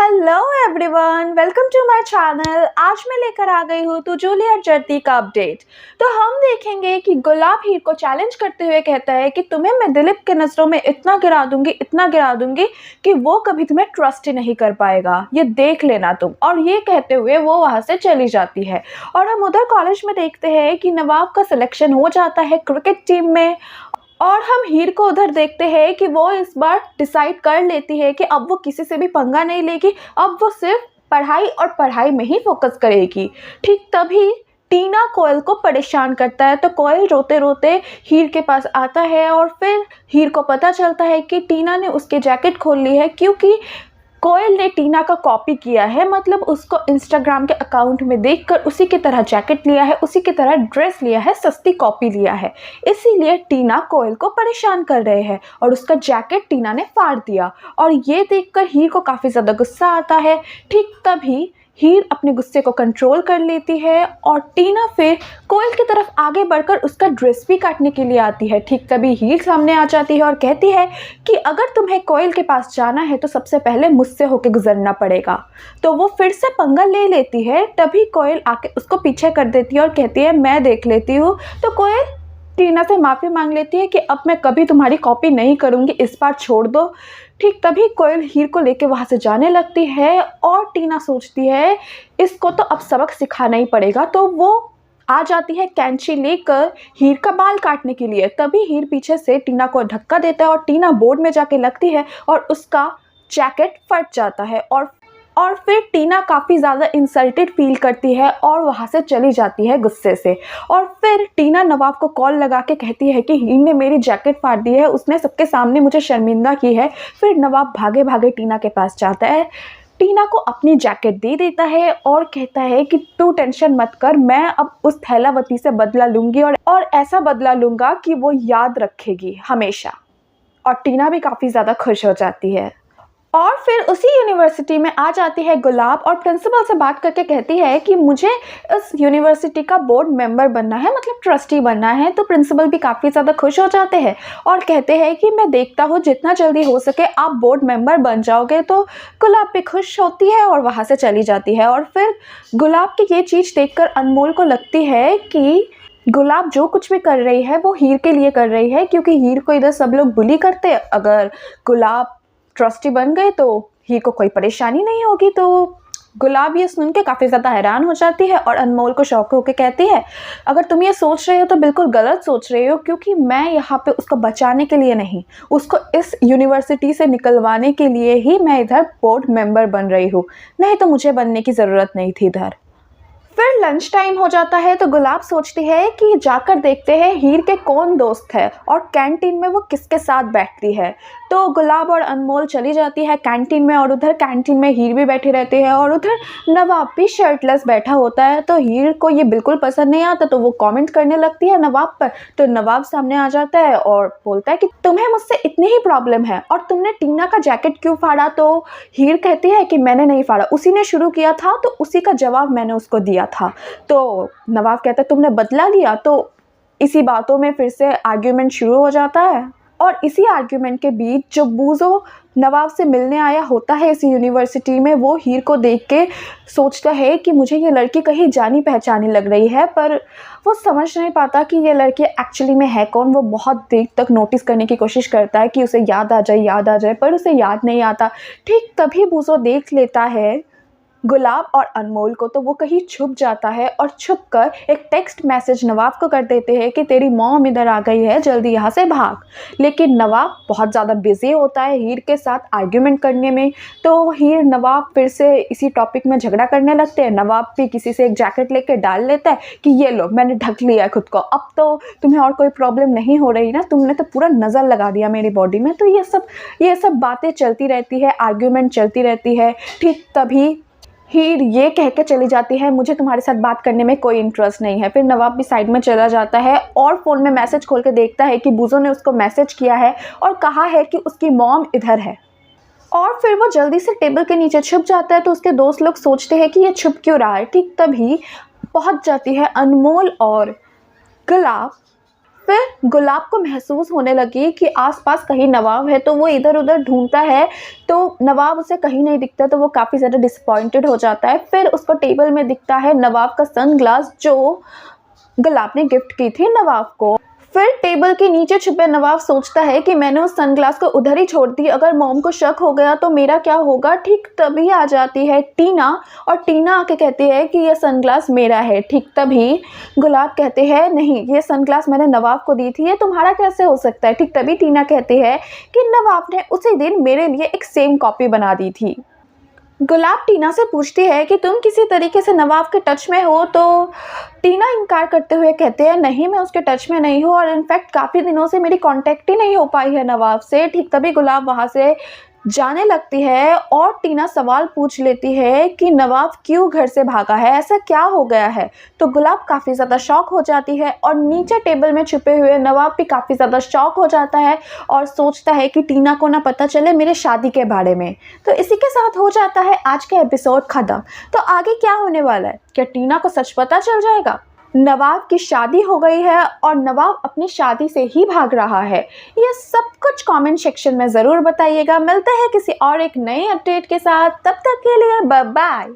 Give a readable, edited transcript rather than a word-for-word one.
Hello everyone, welcome to my channel. आज मैं लेकर आ गई हूँ तो जूलियट जर्दी का अपडेट। तो हम देखेंगे कि गुलाब हीर को चैलेंज करते हुए कहता है कि तुम्हें मैं दिलीप के नज़रों में इतना गिरा दूंगी कि वो कभी तुम्हें ट्रस्ट ही नहीं कर पाएगा, ये देख लेना तुम। और ये कहते हुए वो वहाँ से चली जाती है। और हम उधर कॉलेज में देखते हैं कि नवाब का सिलेक्शन हो जाता है क्रिकेट टीम में। और हम हीर को उधर देखते हैं कि वो इस बार डिसाइड कर लेती है कि अब वो किसी से भी पंगा नहीं लेगी, अब वो सिर्फ पढ़ाई और पढ़ाई में ही फोकस करेगी। ठीक तभी टीना कोयल को परेशान करता है, तो कोयल रोते रोते हीर के पास आता है और फिर हीर को पता चलता है कि टीना ने उसकी जैकेट खोल ली है, क्योंकि कोयल ने टीना का कॉपी किया है। मतलब उसको इंस्टाग्राम के अकाउंट में देखकर उसी की तरह जैकेट लिया है, उसी की तरह ड्रेस लिया है, सस्ती कॉपी लिया है। इसीलिए टीना कोयल को परेशान कर रहे हैं और उसका जैकेट टीना ने फाड़ दिया। और ये देखकर हीर को काफ़ी ज़्यादा गुस्सा आता है। ठीक तभी हीर अपने गुस्से को कंट्रोल कर लेती है और टीना फिर कोयल की तरफ आगे बढ़कर उसका ड्रेस भी काटने के लिए आती है। ठीक तभी हीर सामने आ जाती है और कहती है कि अगर तुम्हें कोयल के पास जाना है तो सबसे पहले मुझसे होके गुजरना पड़ेगा। तो वो फिर से पंगा ले लेती है। तभी कोयल आके उसको पीछे कर देती है और कहती है मैं देख लेती हूँ। तो कोयल टीना से माफ़ी मांग लेती है कि अब मैं कभी तुम्हारी कॉपी नहीं करूँगी, इस बार छोड़ दो। ठीक तभी कोयल हीर को लेके वहाँ से जाने लगती है और टीना सोचती है इसको तो अब सबक सिखाना ही पड़ेगा। तो वो आ जाती है कैंची लेकर हीर का बाल काटने के लिए। तभी हीर पीछे से टीना को धक्का देता है और टीना बोर्ड में जाके लगती है और उसका जैकेट फट जाता है। और फिर टीना काफ़ी ज़्यादा इंसल्टेड फील करती है और वहाँ से चली जाती है गुस्से से। और फिर टीना नवाब को कॉल लगा के कहती है कि हीर ने मेरी जैकेट फाड़ दी है, उसने सबके सामने मुझे शर्मिंदा की है। फिर नवाब भागे भागे टीना के पास जाता है, टीना को अपनी जैकेट दे देता है और कहता है कि तू टेंशन मत कर, मैं अब उस थैलावती से बदला लूँगी और ऐसा बदला लूँगा कि वो याद रखेगी हमेशा। और टीना भी काफ़ी ज़्यादा खुश हो जाती है। और फिर उसी यूनिवर्सिटी में आ जाती है गुलाब और प्रिंसिपल से बात करके कहती है कि मुझे इस यूनिवर्सिटी का बोर्ड मेंबर बनना है, मतलब ट्रस्टी बनना है। तो प्रिंसिपल भी काफ़ी ज़्यादा खुश हो जाते हैं और कहते हैं कि मैं देखता हूँ जितना जल्दी हो सके आप बोर्ड मेंबर बन जाओगे। तो गुलाब भी खुश होती है और वहाँ से चली जाती है। और फिर गुलाब की ये चीज़ देखकर अनमोल को लगती है कि गुलाब जो कुछ भी कर रही है वो हीर के लिए कर रही है, क्योंकि हीर को इधर सब लोग बुली करते हैं। अगर गुलाब ट्रस्टी बन गए तो हीर को कोई परेशानी नहीं होगी। तो गुलाब ये सुन के काफ़ी ज़्यादा हैरान हो जाती है और अनमोल को शौक होकर कहती है अगर तुम ये सोच रहे हो तो बिल्कुल गलत सोच रहे हो, क्योंकि मैं यहाँ पे उसको बचाने के लिए नहीं, उसको इस यूनिवर्सिटी से निकलवाने के लिए ही मैं इधर बोर्ड मेंबर बन रही हूँ, नहीं तो मुझे बनने की ज़रूरत नहीं थी इधर। फिर लंच टाइम हो जाता है तो गुलाब सोचती है कि जाकर देखते हैं हीर के कौन दोस्त है और कैंटीन में वो किसके साथ बैठती है। तो गुलाब और अनमोल चली जाती है कैंटीन में और उधर कैंटीन में हीर भी बैठी रहती है और उधर नवाब भी शर्टलेस बैठा होता है। तो हीर को ये बिल्कुल पसंद नहीं आता, तो वो कमेंट करने लगती है नवाब पर। तो नवाब सामने आ जाता है और बोलता है कि तुम्हें मुझसे इतनी ही प्रॉब्लम है और तुमने टीना का जैकेट क्यों फाड़ा। तो हीर कहती है कि मैंने नहीं फाड़ा, उसी ने शुरू किया था तो उसी का जवाब मैंने उसको दिया था। तो नवाब कहता है तुमने बदला लिया। तो इसी बातों में फिर से आर्ग्यूमेंट शुरू हो जाता है। और इसी आर्ग्यूमेंट के बीच जो बूजो नवाब से मिलने आया होता है इस यूनिवर्सिटी में, वो हीर को देख के सोचता है कि मुझे ये लड़की कहीं जानी पहचानी लग रही है, पर वो समझ नहीं पाता कि ये लड़की एक्चुअली में है कौन। वो बहुत देर तक नोटिस करने की कोशिश करता है कि उसे याद आ जाए, पर उसे याद नहीं आता। ठीक तभी बूजो देख लेता है गुलाब और अनमोल को, तो वो कहीं छुप जाता है और छुप कर एक टेक्स्ट मैसेज नवाब को कर देते हैं कि तेरी मॉम इधर आ गई है, जल्दी यहाँ से भाग। लेकिन नवाब बहुत ज़्यादा बिजी होता है हीर के साथ आर्ग्यूमेंट करने में। तो हीर नवाब फिर से इसी टॉपिक में झगड़ा करने लगते हैं। नवाब भी किसी से एक जैकेट लेके डाल लेता है कि ये लो मैंने ढक लिया है खुद को, अब तो तुम्हें और कोई प्रॉब्लम नहीं हो रही ना, तुमने तो पूरा नज़र लगा दिया मेरी बॉडी में। तो ये सब बातें चलती रहती है, आर्ग्यूमेंट चलती रहती है। ठीक तभी हीर ये कह के चली जाती है मुझे तुम्हारे साथ बात करने में कोई इंटरेस्ट नहीं है। फिर नवाब भी साइड में चला जाता है और फ़ोन में मैसेज खोल के देखता है कि बूजो ने उसको मैसेज किया है और कहा है कि उसकी मॉम इधर है। और फिर वो जल्दी से टेबल के नीचे छुप जाता है। तो उसके दोस्त लोग सोचते हैं कि ये छुप क्यों रहा है। ठीक तभी पहुंच जाती है अनमोल और गुलाब फिर गुलाब को महसूस होने लगी कि आसपास कहीं नवाब है, तो वो इधर उधर ढूंढता है तो नवाब उसे कहीं नहीं दिखता, तो वो काफ़ी ज़्यादा डिसअपॉइंटेड हो जाता है। फिर उसको टेबल में दिखता है नवाब का सनग्लास जो गुलाब ने गिफ्ट की थी नवाब को। फिर टेबल के नीचे छुपे नवाब सोचता है कि मैंने उस सनग्लास को उधर ही छोड़ दी, अगर मॉम को शक हो गया तो मेरा क्या होगा। ठीक तभी आ जाती है टीना, और टीना आके कहती है कि ये सनग्लास मेरा है। ठीक तभी गुलाब कहते हैं नहीं, ये सनग्लास मैंने नवाब को दी थी, ये तुम्हारा कैसे हो सकता है। ठीक तभी टीना कहती है कि नवाब ने उसी दिन मेरे लिए एक सेम कॉपी बना दी थी। गुलाब टीना से पूछती है कि तुम किसी तरीके से नवाब के टच में हो, तो टीना इनकार करते हुए कहते हैं नहीं, मैं उसके टच में नहीं हूँ, और इनफैक्ट काफ़ी दिनों से मेरी कांटेक्ट ही नहीं हो पाई है नवाब से। ठीक तभी गुलाब वहाँ से जाने लगती है और टीना सवाल पूछ लेती है कि नवाब क्यों घर से भागा है, ऐसा क्या हो गया है। तो गुलाब काफ़ी ज़्यादा शॉक हो जाती है और नीचे टेबल में छुपे हुए नवाब भी काफ़ी ज़्यादा शॉक हो जाता है और सोचता है कि टीना को ना पता चले मेरे शादी के बारे में। तो इसी के साथ हो जाता है आज का एपिसोड ख़त्म। तो आगे क्या होने वाला है, क्या टीना को सच पता चल जाएगा, नवाब की शादी हो गई है और नवाब अपनी शादी से ही भाग रहा है, ये सब कुछ कमेंट सेक्शन में ज़रूर बताइएगा। मिलते हैं किसी और एक नए अपडेट के साथ, तब तक के लिए बाय बाय।